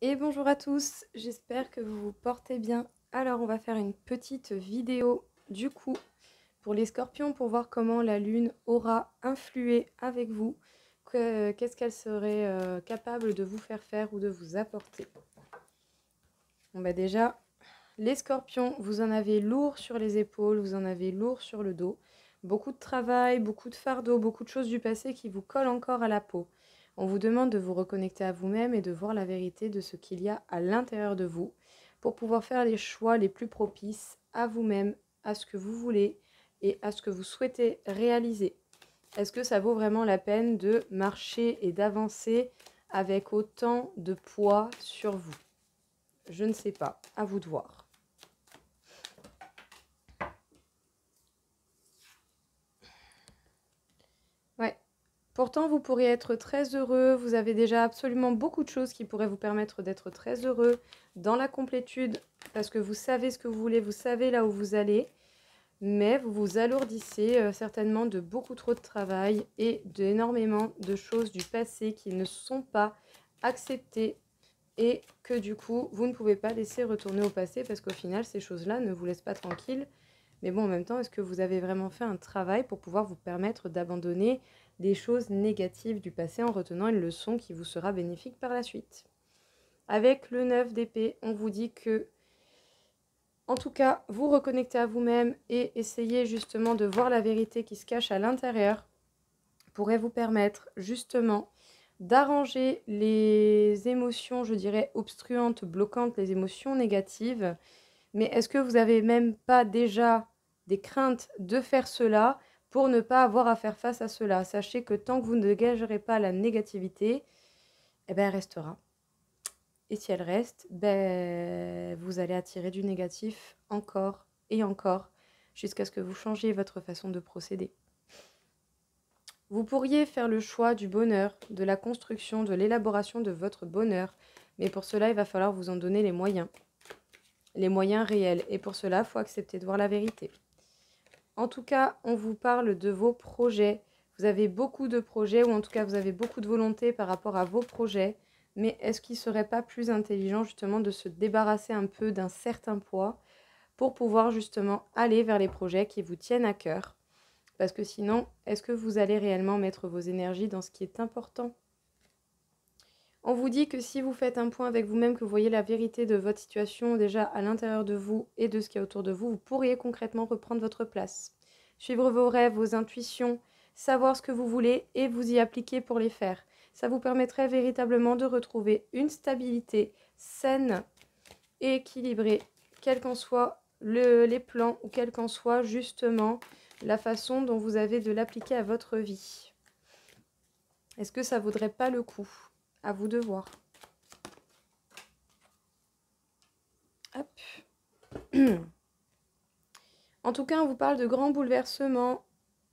Et bonjour à tous, j'espère que vous vous portez bien. Alors on va faire une petite vidéo du coup pour les scorpions pour voir comment la lune aura influé avec vous, qu'est-ce qu'elle serait capable de vous faire ou de vous apporter. Bon bah déjà, les scorpions, vous en avez lourd sur les épaules, vous en avez lourd sur le dos. Beaucoup de travail, beaucoup de fardeau, beaucoup de choses du passé qui vous collent encore à la peau. On vous demande de vous reconnecter à vous-même et de voir la vérité de ce qu'il y a à l'intérieur de vous pour pouvoir faire les choix les plus propices à vous-même, à ce que vous voulez et à ce que vous souhaitez réaliser. Est-ce que ça vaut vraiment la peine de marcher et d'avancer avec autant de poids sur vous? Je ne sais pas, à vous de voir. Ouais. Pourtant, vous pourriez être très heureux, vous avez déjà absolument beaucoup de choses qui pourraient vous permettre d'être très heureux dans la complétude, parce que vous savez ce que vous voulez, vous savez là où vous allez, mais vous vous alourdissez certainement de beaucoup trop de travail et d'énormément de choses du passé qui ne sont pas acceptées et que du coup, vous ne pouvez pas laisser retourner au passé parce qu'au final, ces choses-là ne vous laissent pas tranquille. Mais bon, en même temps, est-ce que vous avez vraiment fait un travail pour pouvoir vous permettre d'abandonner des choses négatives du passé en retenant une leçon qui vous sera bénéfique par la suite? Avec le 9 d'épée, on vous dit que, en tout cas, vous reconnectez à vous-même et essayez justement de voir la vérité qui se cache à l'intérieur pourrait vous permettre justement d'arranger les émotions, je dirais, obstruantes, bloquantes, les émotions négatives. Mais est-ce que vous n'avez même pas déjà des craintes de faire cela pour ne pas avoir à faire face à cela? Sachez que tant que vous ne dégagerez pas la négativité, eh ben, elle restera. Et si elle reste, ben, vous allez attirer du négatif encore et encore jusqu'à ce que vous changiez votre façon de procéder. Vous pourriez faire le choix du bonheur, de la construction, de l'élaboration de votre bonheur, mais pour cela, il va falloir vous en donner les moyens réels. Et pour cela, il faut accepter de voir la vérité. En tout cas, on vous parle de vos projets. Vous avez beaucoup de projets, ou en tout cas, vous avez beaucoup de volonté par rapport à vos projets. Mais est-ce qu'il ne serait pas plus intelligent justement de se débarrasser un peu d'un certain poids pour pouvoir justement aller vers les projets qui vous tiennent à cœur? Parce que sinon, est-ce que vous allez réellement mettre vos énergies dans ce qui est important? On vous dit que si vous faites un point avec vous-même, que vous voyez la vérité de votre situation déjà à l'intérieur de vous et de ce qu'il y a autour de vous, vous pourriez concrètement reprendre votre place. Suivre vos rêves, vos intuitions, savoir ce que vous voulez et vous y appliquer pour les faire. Ça vous permettrait véritablement de retrouver une stabilité saine et équilibrée, quels qu'en soient les plans ou quelle qu'en soit justement la façon dont vous avez de l'appliquer à votre vie. Est-ce que ça vaudrait pas le coup? À vous de voir. Hop. En tout cas, on vous parle de grands bouleversements.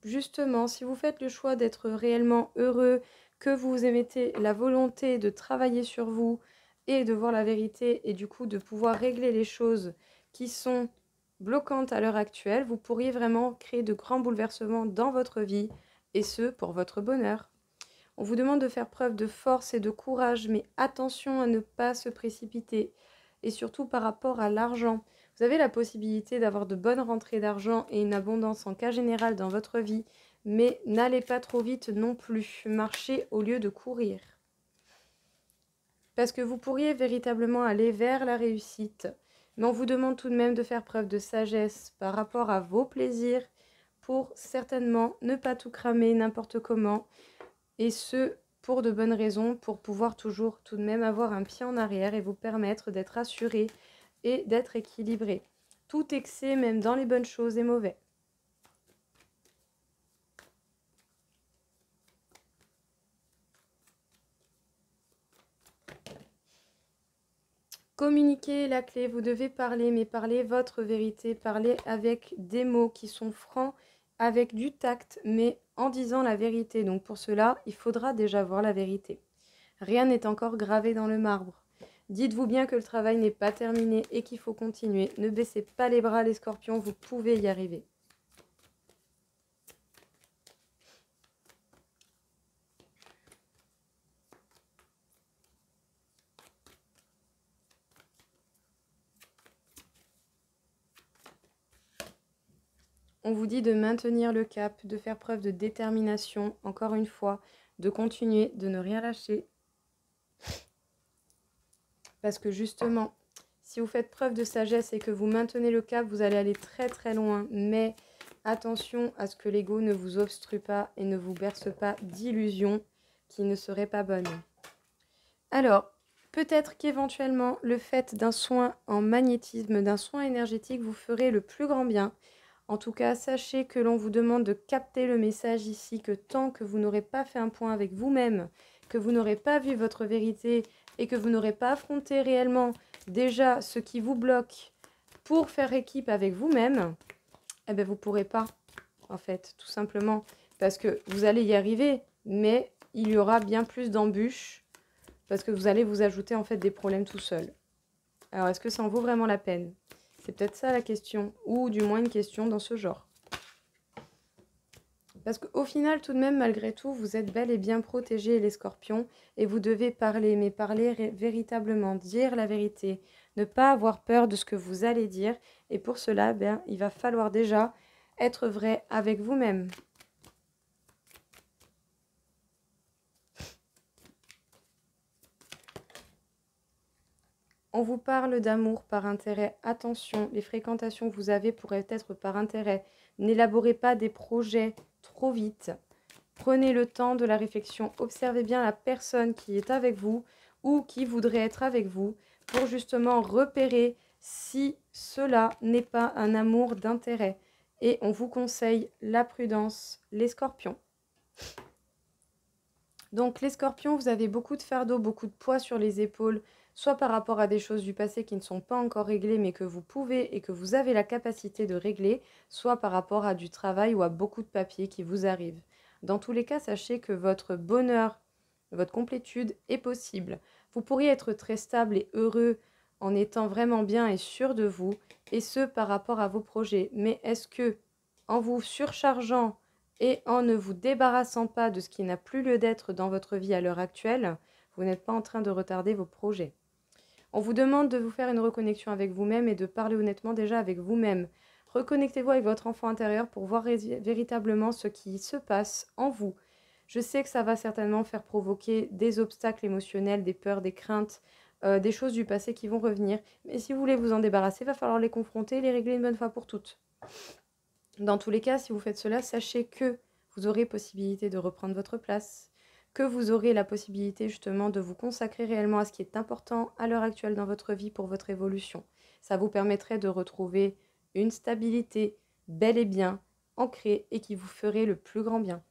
Justement, si vous faites le choix d'être réellement heureux, que vous émettez la volonté de travailler sur vous et de voir la vérité et du coup de pouvoir régler les choses qui sont bloquantes à l'heure actuelle, vous pourriez vraiment créer de grands bouleversements dans votre vie et ce, pour votre bonheur. On vous demande de faire preuve de force et de courage, mais attention à ne pas se précipiter. Et surtout par rapport à l'argent. Vous avez la possibilité d'avoir de bonnes rentrées d'argent et une abondance en cas général dans votre vie, mais n'allez pas trop vite non plus. Marchez au lieu de courir. Parce que vous pourriez véritablement aller vers la réussite, mais on vous demande tout de même de faire preuve de sagesse par rapport à vos plaisirs pour certainement ne pas tout cramer n'importe comment. Et ce, pour de bonnes raisons, pour pouvoir toujours tout de même avoir un pied en arrière et vous permettre d'être assuré et d'être équilibré. Tout excès, même dans les bonnes choses, est mauvais. Communiquer est la clé, vous devez parler, mais parler votre vérité, parler avec des mots qui sont francs, avec du tact, mais en disant la vérité. Donc pour cela, il faudra déjà voir la vérité. Rien n'est encore gravé dans le marbre. Dites-vous bien que le travail n'est pas terminé et qu'il faut continuer. Ne baissez pas les bras les scorpions, vous pouvez y arriver. On vous dit de maintenir le cap, de faire preuve de détermination, encore une fois, de continuer, de ne rien lâcher. Parce que justement, si vous faites preuve de sagesse et que vous maintenez le cap, vous allez aller très très loin. Mais attention à ce que l'ego ne vous obstrue pas et ne vous berce pas d'illusions qui ne seraient pas bonnes. Alors, peut-être qu'éventuellement, le fait d'un soin en magnétisme, d'un soin énergétique, vous ferait le plus grand bien. En tout cas, sachez que l'on vous demande de capter le message ici, que tant que vous n'aurez pas fait un point avec vous-même, que vous n'aurez pas vu votre vérité et que vous n'aurez pas affronté réellement déjà ce qui vous bloque pour faire équipe avec vous-même, eh bien vous ne pourrez pas, en fait, tout simplement. Parce que vous allez y arriver, mais il y aura bien plus d'embûches parce que vous allez vous ajouter en fait des problèmes tout seul. Alors, est-ce que ça en vaut vraiment la peine? C'est peut-être ça la question, ou du moins une question dans ce genre. Parce qu'au final, tout de même, malgré tout, vous êtes bel et bien protégés, les scorpions, et vous devez parler, mais parler véritablement, dire la vérité, ne pas avoir peur de ce que vous allez dire, et pour cela, ben, il va falloir déjà être vrai avec vous-même. On vous parle d'amour par intérêt. Attention, les fréquentations que vous avez pourraient être par intérêt. N'élaborez pas des projets trop vite. Prenez le temps de la réflexion. Observez bien la personne qui est avec vous ou qui voudrait être avec vous pour justement repérer si cela n'est pas un amour d'intérêt. Et on vous conseille la prudence, les scorpions. Donc les scorpions, vous avez beaucoup de fardeaux, beaucoup de poids sur les épaules, soit par rapport à des choses du passé qui ne sont pas encore réglées, mais que vous pouvez et que vous avez la capacité de régler, soit par rapport à du travail ou à beaucoup de papiers qui vous arrivent. Dans tous les cas, sachez que votre bonheur, votre complétude est possible. Vous pourriez être très stable et heureux en étant vraiment bien et sûr de vous, et ce par rapport à vos projets. Mais est-ce que, en vous surchargeant et en ne vous débarrassant pas de ce qui n'a plus lieu d'être dans votre vie à l'heure actuelle, vous n'êtes pas en train de retarder vos projets? On vous demande de vous faire une reconnexion avec vous-même et de parler honnêtement déjà avec vous-même. Reconnectez-vous avec votre enfant intérieur pour voir véritablement ce qui se passe en vous. Je sais que ça va certainement faire provoquer des obstacles émotionnels, des peurs, des craintes, des choses du passé qui vont revenir. Mais si vous voulez vous en débarrasser, il va falloir les confronter et les régler une bonne fois pour toutes. Dans tous les cas, si vous faites cela, sachez que vous aurez possibilité de reprendre votre place, que vous aurez la possibilité justement de vous consacrer réellement à ce qui est important à l'heure actuelle dans votre vie pour votre évolution. Ça vous permettrait de retrouver une stabilité bel et bien ancrée et qui vous ferait le plus grand bien.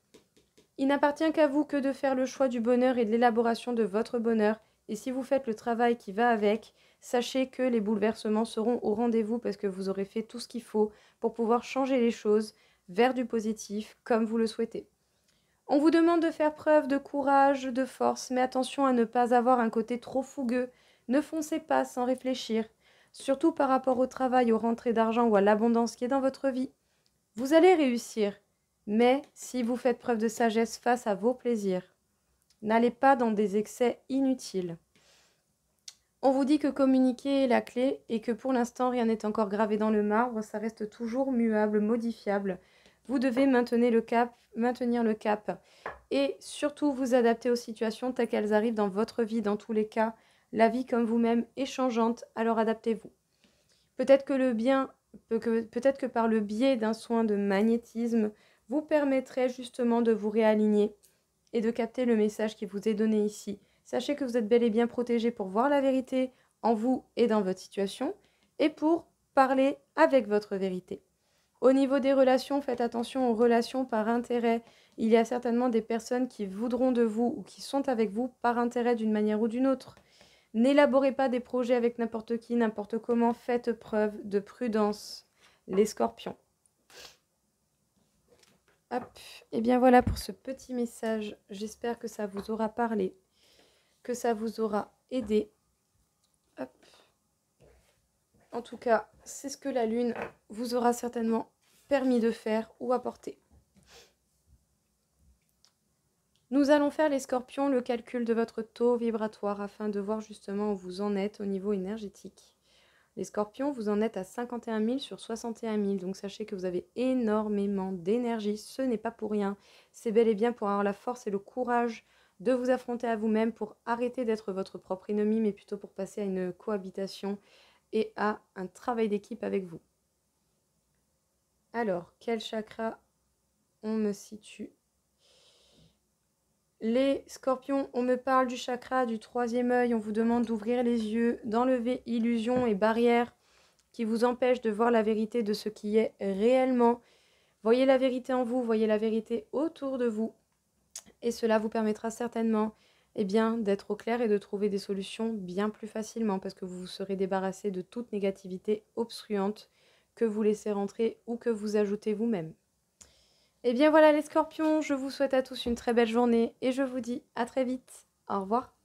Il n'appartient qu'à vous que de faire le choix du bonheur et de l'élaboration de votre bonheur. Et si vous faites le travail qui va avec, sachez que les bouleversements seront au rendez-vous parce que vous aurez fait tout ce qu'il faut pour pouvoir changer les choses vers du positif comme vous le souhaitez. On vous demande de faire preuve de courage, de force, mais attention à ne pas avoir un côté trop fougueux. Ne foncez pas sans réfléchir, surtout par rapport au travail, aux rentrées d'argent ou à l'abondance qui est dans votre vie. Vous allez réussir, mais si vous faites preuve de sagesse face à vos plaisirs, n'allez pas dans des excès inutiles. On vous dit que communiquer est la clé et que pour l'instant rien n'est encore gravé dans le marbre, ça reste toujours muable, modifiable. Vous devez maintenir le cap et surtout vous adapter aux situations telles qu'elles arrivent dans votre vie. Dans tous les cas, la vie comme vous-même est changeante, alors adaptez-vous. Peut-être que par le biais d'un soin de magnétisme, vous permettrez justement de vous réaligner et de capter le message qui vous est donné ici. Sachez que vous êtes bel et bien protégé pour voir la vérité en vous et dans votre situation et pour parler avec votre vérité. Au niveau des relations, faites attention aux relations par intérêt. Il y a certainement des personnes qui voudront de vous ou qui sont avec vous par intérêt d'une manière ou d'une autre. N'élaborez pas des projets avec n'importe qui, n'importe comment. Faites preuve de prudence, les scorpions. Hop, et bien voilà pour ce petit message. J'espère que ça vous aura parlé, que ça vous aura aidé. Hop. En tout cas, c'est ce que la lune vous aura certainement permis de faire ou apporter. Nous allons faire les scorpions le calcul de votre taux vibratoire afin de voir justement où vous en êtes au niveau énergétique. Les scorpions, vous en êtes à 51 000 sur 61 000. Donc sachez que vous avez énormément d'énergie. Ce n'est pas pour rien. C'est bel et bien pour avoir la force et le courage de vous affronter à vous-même, pour arrêter d'être votre propre ennemi, mais plutôt pour passer à une cohabitation et à un travail d'équipe avec vous. Alors, quel chakra on me situe? Les scorpions, on me parle du chakra du troisième œil. On vous demande d'ouvrir les yeux, d'enlever illusions et barrières qui vous empêchent de voir la vérité de ce qui est réellement. Voyez la vérité en vous, voyez la vérité autour de vous. Et cela vous permettra certainement d'être au clair et de trouver des solutions bien plus facilement, parce que vous vous serez débarrassé de toute négativité obstruante que vous laissez rentrer ou que vous ajoutez vous-même. Et bien voilà les scorpions, je vous souhaite à tous une très belle journée et je vous dis à très vite. Au revoir.